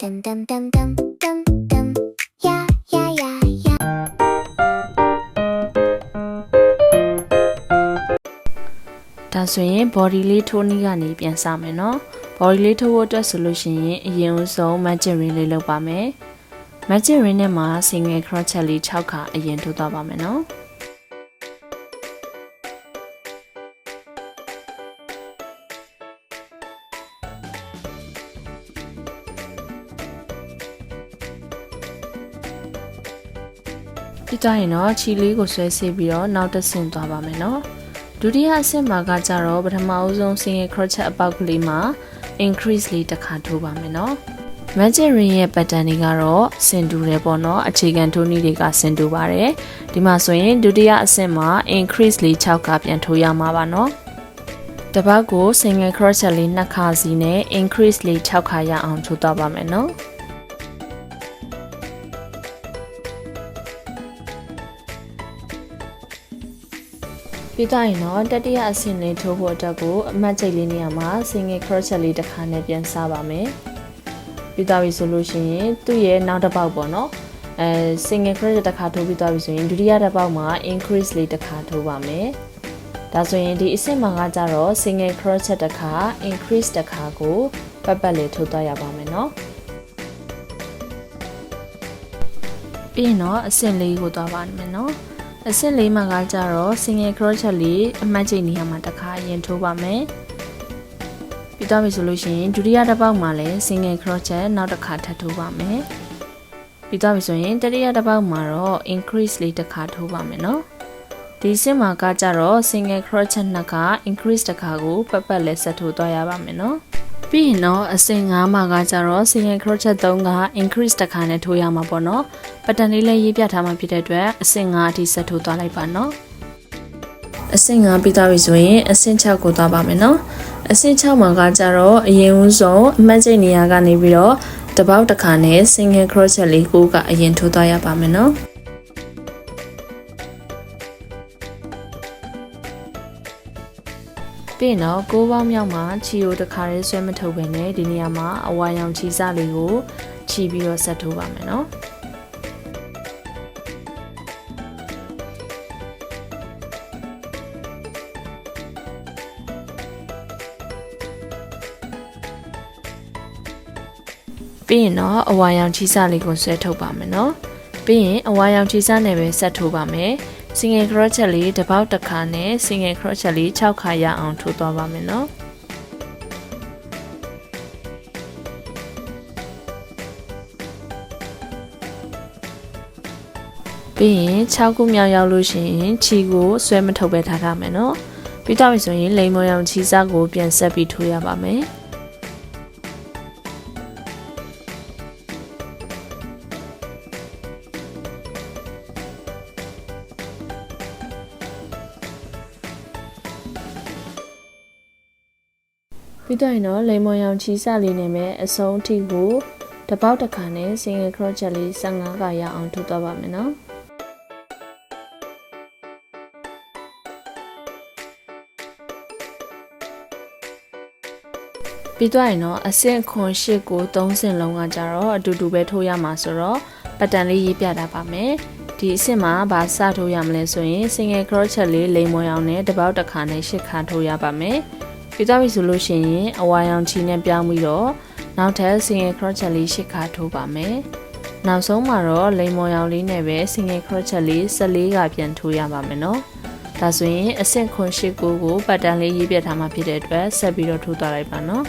噔噔噔噔噔噔呀呀呀呀。ဒါဆိုရင် body လေးထိုးနည်းကနေပြန်စမယ်နော် body လေးထိုးဖို့အတွက်ဆိုလို့ရှိရင်အရင်ဆုံး magic ring လေးလုပ်ပါမယ် magic ring နဲ့မှာ single crochet လေး6ခါအရင်ထိုးသွားပါမယ်နော်ပြီးတော့ရင်တော့ခြေလေးကိုဆွဲဆေးပြီးတော့နောက်တစ်ဆင့်သွားပါမယ်နော်ဒုတိယအဆင့်မှာကကြတော့ပထမအဆုံး single crochet အပေါက်ကလေးမှာ increase လေးတစ်ခါထိုးပါမယ်နော် magic ring ရဲ့ pattern တွေကတော့ဆင်တူတယ်ပေါ့နော်အခြေခံထိုးနည်းတွေကဆင်တူပါတယ်ဒီမှာဆိုရင်ဒုတိယအဆင့်မှာ increase လေး6ခါပြန်ထိုးရမှာပါနော်တစ်ပတ်ကို single crochet လေး2ခါစီနဲ့ increase လေး6ခါရအောင်ထိုးသွားပါမယ်နော်ပြီးတော့ရင်တော့တတိယအဆင့်လေးထိုးဖို့အတွက်ကိုအမှတ်ချိတ်လေးနေရာမှာ single crochet လေးတစ်ခါနဲ့ပြန်စပါမယ်ပြီးတော့ပြီဆိုလို့ရှိရင်သူ့ရဲ့နောက်တစ်ပေါက်ပေါ့နော်single crochet တစ်ခါထိုးပြီးတော့ပြီဆိုရင်ဒုတိယတစ်ပေါက်မှာ increase လေးတစ်ခါထိုးပါမယ်ဒါဆိုရင်ဒီအဆင့်မှာကကြတော့ single crochet တစ်ခါ increase တစ်ခါကိုပတ်လေးထိုးသွားရပါမယ်နော်ပြီးရင်တော့အဆင့်လေးကိုသွားပါမယ်နော်အဆင့်လေးမှာကကြတော့ single crochet လေးအမှတ်ချိတ်နေရာမှာတစ်ခါရင်ထိုးပါမယ်ပြီးတော့ပြီဆိုလို့ရှိရင်ဒုတိယတစ်ပေါက်မှာလည်း single crochet နောက်တစ်ခါထပ်ထိုးပါမယ်ပြီးတော့ပြီဆိုရင်တတိယတစ်ပေါက်မှာတော့ increase လေးတစ်ခါထိုးပါမယ်နော်ဒီအဆင့်မှာကကြတော့ single crochet နှစ်ခါ increase တစ်ခါကိုပတ်လဲဆက်ထိုးသွားရပါမယ်နော်ပြီးရင်တော့အဆင့်9မှာကကြတော့ single crochet 3က increase တစ်ခါနဲ့ထိုးရမှာပေါ့နော်ပတ်တန်လေးလည်းရေးပြထားမှဖြစ်တဲ့အတွက်အဆင့်9အထိဆက်ထိုးသွားလိုက်ပါနော်အဆင့်9ပြီးသွားပြီဆိုရင်အဆင့်6ကိုသွားပါမယ်နော်အဆင့်6မှာကကြတော့အရင်ဦးဆုံးအမှတ်ချိတ်နေရာကနေပြီးတော့တစ်ပေါက်တစ်ခါနဲ့ single crochet လေးကိုကအရင်ထိုးသွားရပါမယ်နော်ပြီးတော့6ပေါင်းမြောက်မှာခြေကိုတစ်ခါလေးဆွဲမထုတ်ဘဲနဲ့ဒီနေရာမှာအဝါရောင်ခြေစလေးကိုခြီးပြီးတော့ဆက်ထိုးပါမယ်နော်ပြီးရင်တော့အဝါရောင်ခြေစလေးကိုဆွဲထုတ်ပါမယ်နော်ပြီးရင်အဝါရောင်ခြေစနဲ့ပဲဆက်ထိုးပါမယ်single crochet လေးတစ်ပေါက်တစ်ခါနဲ့ single crochet လေး6ခါရအောင်ထိုးသွားပါမယ်နော်ပြီးရင်6ခုမြောက်ရောက်လို့ရှိရင်ခြေကိုဆွဲမထုတ်ပဲထားထားမယ်နော်ပြီးတော့ပြီဆိုရင်လိမ်မော်ရောင်ခြေစကိုပြန်ဆက်ပြီးထိုးရပါမယ်ပြီးတော့ရင်တော့လိမ်မော်ရောင်ခြေစလေးနဲ့ပဲအဆုံးအထိကိုတစ်ပေါက်တစ်ခါနဲ့ single crochet လေး15ခါရအောင်ထိုးသွားပါမယ်နော်ပြီးတော့ရင်တော့အဆင့်ခွန်8ကို3ဆင့်လုံးကကြတော့အတူတူပဲထိုးရမှာဆိုတော့ပတ်တန်လေးရေးပြတာပါမယ်ဒီအဆင့်မှာဘာစထိုးရမလဲဆိုရင် single crochet လေးလိမ်မော်ရောင်နဲ့တစ်ပေါက်တစ်ခါနဲ့8ခါထိုးရပါမယ်ပြီးတော့ပြီဆိုလို့ရှိရင်အဝါရောင်ချီနဲ့ပြောင်းပြီးတော့နောက်ထပ် single crochet လေး8ခါထိုးပါမယ်နောက်ဆုံးမှာတော့လိမ်မော်ရောင်လေးနဲ့ပဲ single crochet လေး14ခါပြန်ထိုးရပါမယ်နော်ဒါဆိုရင်အဆင့်ခွန်8ကိုပတ်တန်လေးရေးပြထားမှဖြစ်တဲ့အတွက်ဆက်ပြီးတော့ထိုးသွားလိုက်ပါနော်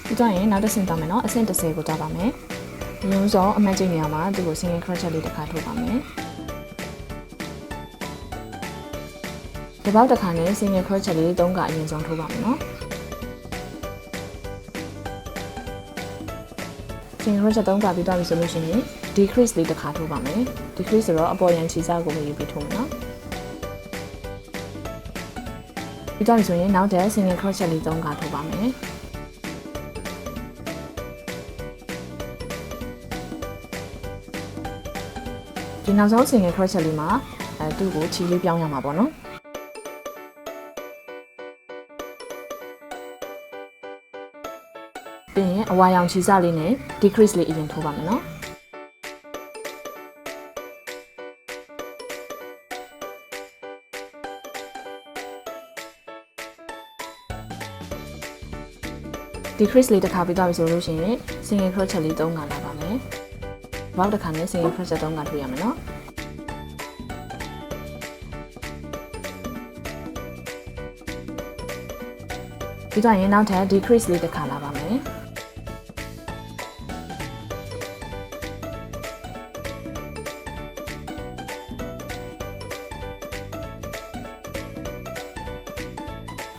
ပြီးတော့ရင်နောက်တစ်ဆင့်သွားမယ်နော်အဆင့်30ကိုသွားပါမယ်ညုံစောအမှတ်ချိတ်နေရာမှာသူ့ကို single crochet လေးတစ်ခါထိုးပါမယ်ဒီပေါက်တစ်ခါနဲ့ single crochet လေး3ခါအရင်ဆုံးထိုးပါမယ်နော် single crochet 3ခါပြီးသွားပြီဆိုလို့ရှိရင် decrease လေးတစ်ခါထိုးပါမယ် decrease ဆိုတော့အပေါ်ရန်ခြေစကိုပဲယူပြီးထိုးမယ်နော်ပြီးသွားပြီဆိုရင်နောက်ထပ် single crochet လေး3ခါထိုးပါမယ် ဒီနောက်ဆုံး single crochet လေးမှာသူ့ကိုချီလေးပြောင်းရမှာပေါ့နော်ပြီးရင်အဝါရောင်ချီစလေးနဲ့ decrease လေးအရင်ထိုးပါမယ်နော်decrease လေးတစ်ခါပြီးသွားပြီဆိုလို့ရှိရင် single crochet လေး3ခါလာပါမယ်။ဘောက်တစ်ခါနဲ့ single crochet 3ခါထိုးရမယ်နော်။ပြီးတော့ရင်နောက်ထပ် decrease လေးတစ်ခါလာပါမယ်။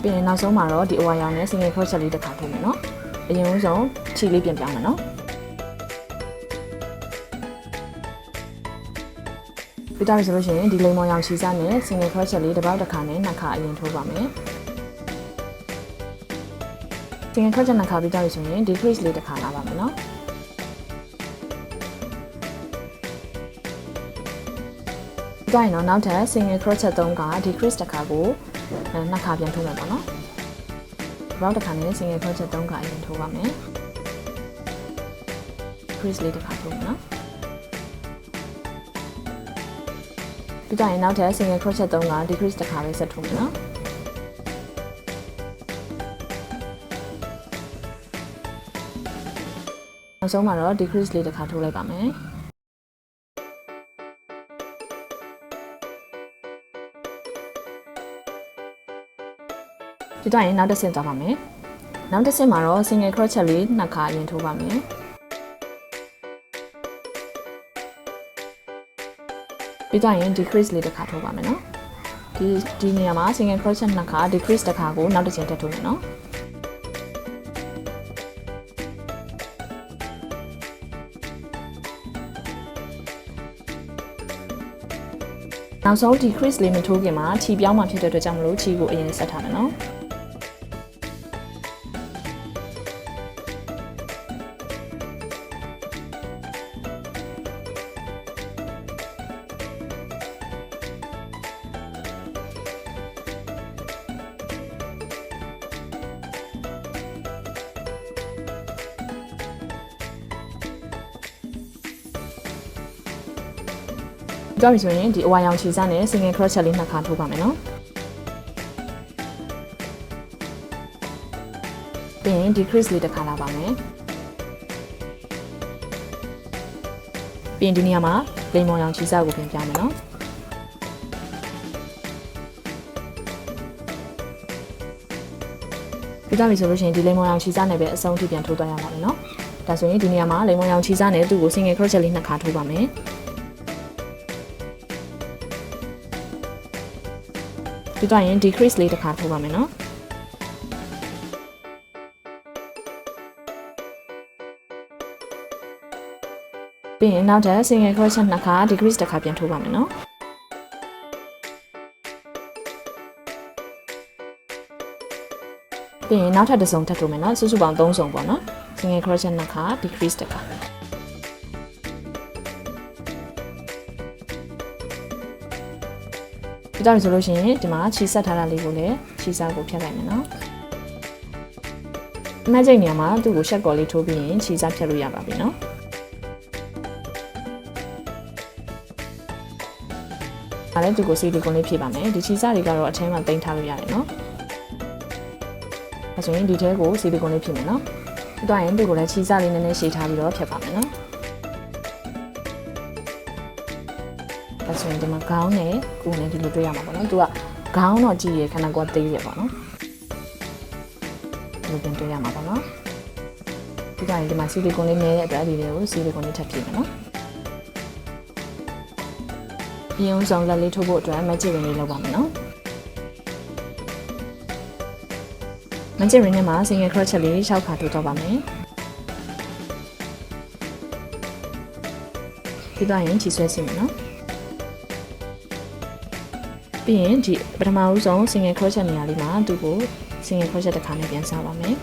ပြီးရင်နောက်ဆုံးမှာတော့ဒီအဝါရောင်နဲ့ single crochet လေးတစ်ခါထိုးမယ်နော်။အရင်ဆုံးခြေလေးပြန်ပြောင်းမယ်နော်ပြီးတော့ဆိုလို့ရှိရင်ဒီလိမ်မော်ရောင်ခြေစနဲ့ single crochet လေးတစ်ပေါက်တစ်ခါနဲ့နှစ်ခါအရင်ထိုးပါမယ် single crochet နှစ်ခါပြီးတော့ဆိုရင် decrease လေးတစ်ခါလာပါမယ်နော်ပြီးတော့ရင်နောက်ထပ် single crochet 3ခါ decrease တစ်ခါကိုနှစ်ခါပြန်ထိုးမယ်ပေါ့နော်ဒီပေါက်တစ်ခါနဲ့ single crochet 3ခါအရင်ထိုးပါမယ် decrease လေးတစ်ခါထိုးမယ်နော်ပြီးတော့ရင်နောက်ထပ် single crochet 3ခါ decrease တစ်ခါပဲဆက်ထိုးမယ်နော်နောက်ဆုံးမှာတော့ decrease လေးတစ်ခါထိုးလိုက်ပါမယ်ဒီတော့ရင်နောက်တစ်ဆင့်သွားပါမယ်နောက်တစ်ဆင့်မှာတော့ single crochet လေးနှစ်ခါအရင်ထိုးပါမယ်ပြီးတော့ရင် decrease လေးတစ်ခါထိုးပါမယ်နော်ဒီနေရာမှာ single crochet နှစ်ခါ decrease တစ်ခါကိုနောက်တစ်ချိန်ထပ်ထိုးမယ်နော်နောက်ဆုံး decrease လေးမထိုးခင်မှာခြီပြောင်းမှဖြစ်တဲ့အတွက်ကြောင့်မလို့ခြီကိုအရင်ဆက်ထားမယ်နော်ကြောက်ပြီဆိုရင်ဒီအဝါရောင်ခြေစနဲ့ single crochet လေးနှစ်ခါထိုးပါမယ်နော်ပြီးရင် decrease လေးတစ်ခါလာပါမယ်ပြီးရင်ဒီနေရာမှာလိမ်မော်ရောင်ခြေစကိုပြန်ပြမယ်နော်ပြီးတော့ပြီဆိုလို့ရှိရင်ဒီလိမ်မော်ရောင်ခြေစနဲ့ပဲအဆုံးထိပြန်ထိုးသွားရပါမယ်နော်ဒါဆိုရင်ဒီနေရာမှာလိမ်မော်ရောင်ခြေစနဲ့သူ့ကို single crochet လေးနှစ်ခါထိုးပါမယ်ပြီးတော့ရင် decrease လေးတစ်ခါထိုးပါမယ်နော်ပြီးရင်နောက်ထပ် single crochet နှစ်ခါ decrease တစ်ခါပြန်ထိုးပါမယ်နော်ပြီးရင်နောက်ထပ်တစ်စုံထပ်ထိုးမယ်နော်စုစုပေါင်း3စုံပေါ့နော် single crochet နှစ်ခါ decrease တစ်ခါဒီတော့ဆိုလို့ရှိရင်ဒီမှာခြေဆက်ထားတာလေးကိုလည်းခြေစားကိုဖြတ်လိုက်မယ်နော်အမှတ်ချိန်နေရာမှာသူ့ကိုရှက်ကော်လေးထိုးပြီးရင်ခြေစားဖြတ်လို့ရပါပြီနော်ဒါလည်းသူ့ကိုစီလီကွန်လေးဖြည့်ပါမယ်ဒီခြေစားတွေကတော့အထဲမှာတင်ထားလို့ရတယ်နော်အဲဆိုရင်ဒီထဲကိုစီလီကွန်လေးဖြည့်မယ်နော်ဒီတော့ရင်သူ့ကိုလည်းခြေစားလေးနည်းနည်းရှည်ထားပြီးတော့ဖြတ်ပါမယ်နော်ဒါဆိုရင်ဒီမှာခေါင်းနဲ့ကိုယ်နဲ့ဒီလိုတွေ့ရမှာပေါ့နော်သူကခေါင်းတော့ကြည့်ရခဏကွာသေးရပေါ့နော်ဒီလိုပြန်တွေ့ရမှာပေါ့နော်ဒီကရင်ဒီမှာဆီလီကွန်လေးနဲ့တဲ့အတွက်ဒီလေးကိုဆီလီကွန်လေးထပ်ပြည့်မယ်နော်အရင်ဆုံးလက်လေးထိုးဖို့အတွက်မက်ဂျစ်ရင်းလေးလုပ်ပါမယ်နော်မက်ဂျစ်ရင်းနဲ့မှာ single crochet လေး6ခါထိုးတော့ပါမယ်ဒီတော့ရင်ခြေဆွဲစီမယ်နော်ပြီးရင်ဒီပထမဦးဆုံး single crochet နေရာလေးမှာသူ့ကို single crochet တစ်ခါနဲ့ပြန်စားပါမယ်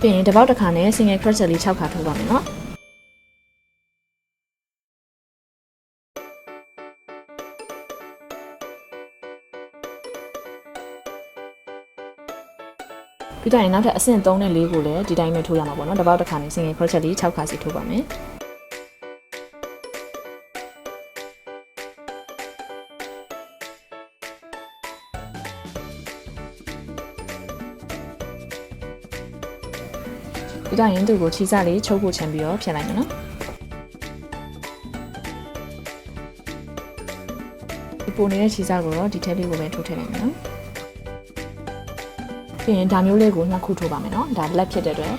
ပြ ပြီးရင်တစ်ပေါက်တစ်ခါနဲ့ single crochet လေး6ခါထိုးပါမယ်နော်ပြီးတော့နောက်ထပ်အဆင့်3နဲ့4ကိုလည်းဒီတိုင်းပဲထိုးရမှာပေါ့နော်တစ်ပေါက်တစ်ခါနဲ့ single crochet လေး6ခါစီထိုးပါမယ်ပြီးတော့ရင်သူ့ကိုခြေစလေးချုပ်ဖို့ချန်ပြီးတော့ဖြတ်လိုက်မယ်နော်ဒီပုံနေတဲ့ခြေစကိုတော့ဒီထက်လေးကိုပဲထိုးထည့်လိုက်မယ်နော်ပြီးရင်ဒါမျိုးလေးကိုနှစ်ခုထိုးပါမယ်နော်ဒါ black ဖြစ်တဲ့အတွက်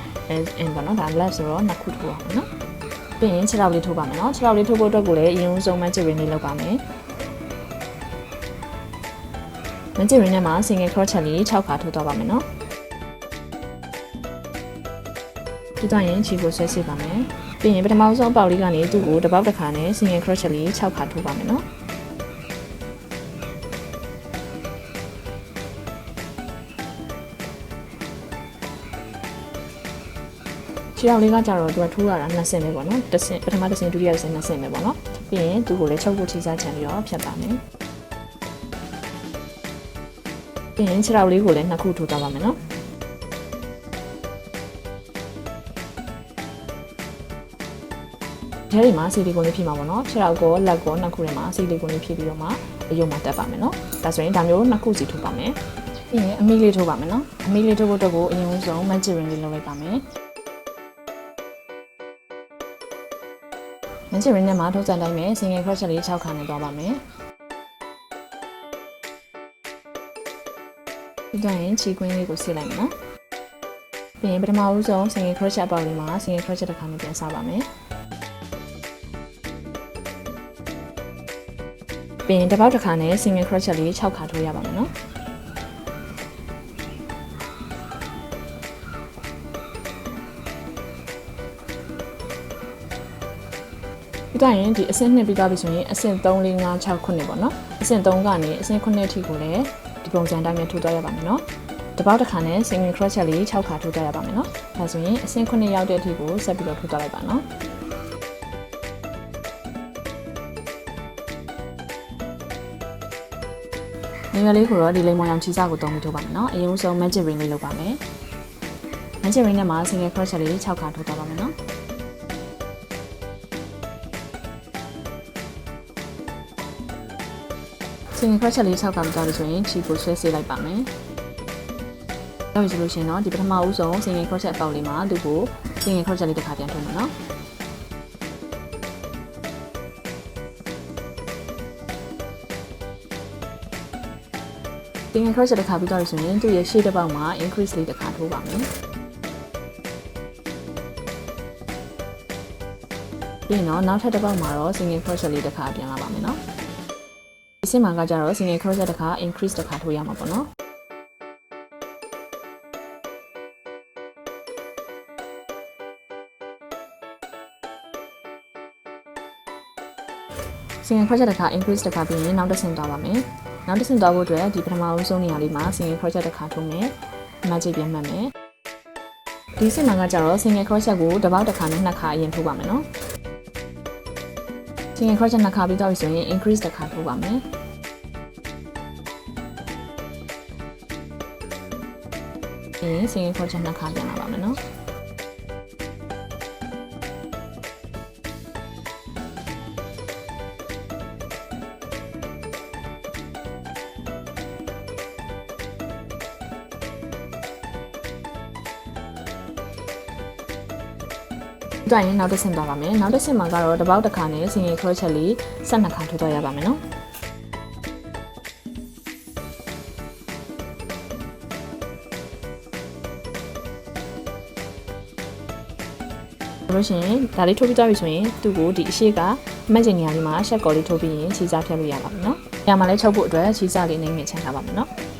ပေါ့နော်ဒါ black ဆိုတော့နှစ်ခုထိုးပါမယ်နော်ပြီးရင်ခြေထောက်လေးထိုးပါမယ်နော်ခြေထောက်လေးထိုးဖို့အတွက်ကိုလည်းအရင်ဆုံး magic ring လေးလုပ်ပါမယ် magic ring နဲ့မှာ single crochet လေး6ခါထိုးသွားပါမယ်နော်ပြီးတော့ရင်ခြေကိုဆွဲစီပါမယ်ပြီးရင်ပထမဆုံးပေါက်လေးကနေသူ့ကိုတစ်ပေါက်တစ်ခါနဲ့ single crochet လေး6ခါထိုးပါမယ်နော်ခြေထောက်လေးကကြတော့သူကထိုးရတာ2ဆင့်ပဲပေါ့နော်တစ်ဆင့်ပထမတစ်ဆင့်ဒုတိယတစ်ဆင့်2ဆင့်ပဲပေါ့နော်ပြီးရင်သူ့ကိုလည်းချုပ်ဖို့ခြေစားချန်ပြီးတော့ဖြတ်ပါမယ်ပြီးရင်ခြေထောက်လေးကိုလည်း2ခုထိုးသွားပါမယ်နော်ဒီမှာစီလီကွန်လေးဖြည့်မှာပေါ့နော်ခြေထောက်ကောလက်ကော2ခုထဲမှာစီလီကွန်လေးဖြည့်ပြီးတော့မှအယုံမှာတက်ပါမယ်နော်ဒါဆိုရင်ဒါမျိုး2ခုစီထိုးပါမယ်ပြီးရင်အမီလေးထိုးပါမယ်နော်အမီလေးထိုးဖို့အတွက်ကိုအရင်ဆုံး magic ring လေးလုပ်လိုက်ပါမယ် magic ring နဲ့မှာထိုးစံတိုင်းမယ် single crochet လေး6ခါနဲ့သွားပါမယ်ပြီးတော့ရင်ခြေကွင်းလေးကိုစီလိုက်မယ်နော်ပြီးရင်ပထမဦးဆုံး single crochet အပေါက်လေးမှာ single crochet တစ်ခါနဲ့ပြန်စပါမယ်ပြီးရင်တစ်ပေါက်တစ်ခါနဲ့ single crochet လေး6ခါထိုးရပါမယ်နော်ပြီးတော့ရင်ဒီအဆင့်2ပြီးသွားပြီဆိုရင်အဆင့်3 4 5 6 9ပေါ့နော်အဆင့်3ကနေအဆင့်9အထိကိုလည်းဒီပုံစံတိုင်းနဲ့ထိုးသွားရပါမယ်နော်တစ်ပေါက်တစ်ခါနဲ့ single crochet လေး6ခါထိုးသွားရပါမယ်နော်ဒါဆိုရင်အဆင့်9ရောက်တဲ့အထိကိုဆက်ပြီးတော့ထိုးသွားလိုက်ပါနော်နေရာလေးကိုတော့ဒီလိမ်မောင်ရောင်ချီစားကိုတုံးပြီးထိုးပါမယ်နော်အရင်ဆုံး magic ring လေးလုပ်ပါမယ် magic ring နဲ့မှာ single crochet လေး6ခါထိုးသွားပါမယ်နော်single crochet လေး6ခါပြီးသွားပြီဆိုရင်ခြေကိုဆွဲဆေးလိုက်ပါမယ်နောက်ပြီးဆိုလို့ရှိရင်တော့ဒီပထမဦးဆုံး single crochet အပေါက်လေးမှာသူ့ကို single crochet လေးတစ်ခါပြန်ထိုးမယ်နော်single crochet တစ်ခါပြီးတော့ဆိုရင်သူ့ရဲ့ရှေ့တစ်ပေါက်မှာ increase လေးတစ်ခါထိုးပါမယ်ပြီးရင်တော့နောက်ထပ်တစ်ပေါက်မှာတော့ single crochet လေးတစ်ခါပြန်လာပါမယ်နော်ဒီစင်မှာကကြတော့ single crochet တစ်ခါ increase တစ်ခါထိုးရမှာပေါ့နော် single crochet တစ်ခါ increase တစ်ခါပြီးရင်နောက်တစ်ဆင့်သွားပါမယ်နောက်တစ်ဆင့်သွားဖို့အတွက်ဒီပထမဆုံးနေရာလေးမှာ single crochet တစ်ခါထိုးမယ် magic ပြန်မှတ်မယ်ဒီစင်မှာကကြတော့ single crochet ကိုတစ်ပေါက်တစ်ခါနဲ့2ခါအရင်ထိုးပါမယ်နော် single crochet 2ခါပြီးတော့ဆိုရင် increase တစ်ခါထိုးပါမယ်single crochet 2ခါပြန်လာပါမယ်နော်ဒါရင်နောက်တစ်ဆင့်သွားပါမယ်နောက်တစ်ဆင့်မှာကတော့တစ်ပေါက်တစ်ခါနဲ့ single crochet လေး12ခါထိုးသွားရပါမယ်နော်လို့ရှိရင်ဒါလေးထိုးပြီးသွားပြီဆိုရင်သူ့ကိုဒီအရှိကမှတ်ချင်နေရာလေးမှာရှက်ကော်လေးထိုးပြီးရင်ခြေစားဖြတ်လို့ရပါမယ်နော်။ညမှာလည်းချုပ်ဖို့အတွက်ခြေစားလေးနဲ့ငင်ချန်ထားပါမယ်နော်။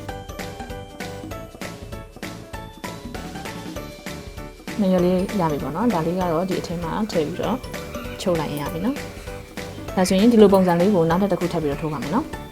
နေရာလေးရပြီပေါ့နော်။ဒါလေးကတော့ဒီအထက်မှာထည့်ပြီးတော့ချုပ်လိုက်ရင်ရပြီနော်။ဒါဆိုရင်ဒီလိုပုံစံလေးကိုနောက်ထပ်တစ်ခုထပ်ပြီးတော့ထိုးပါမယ်နော်။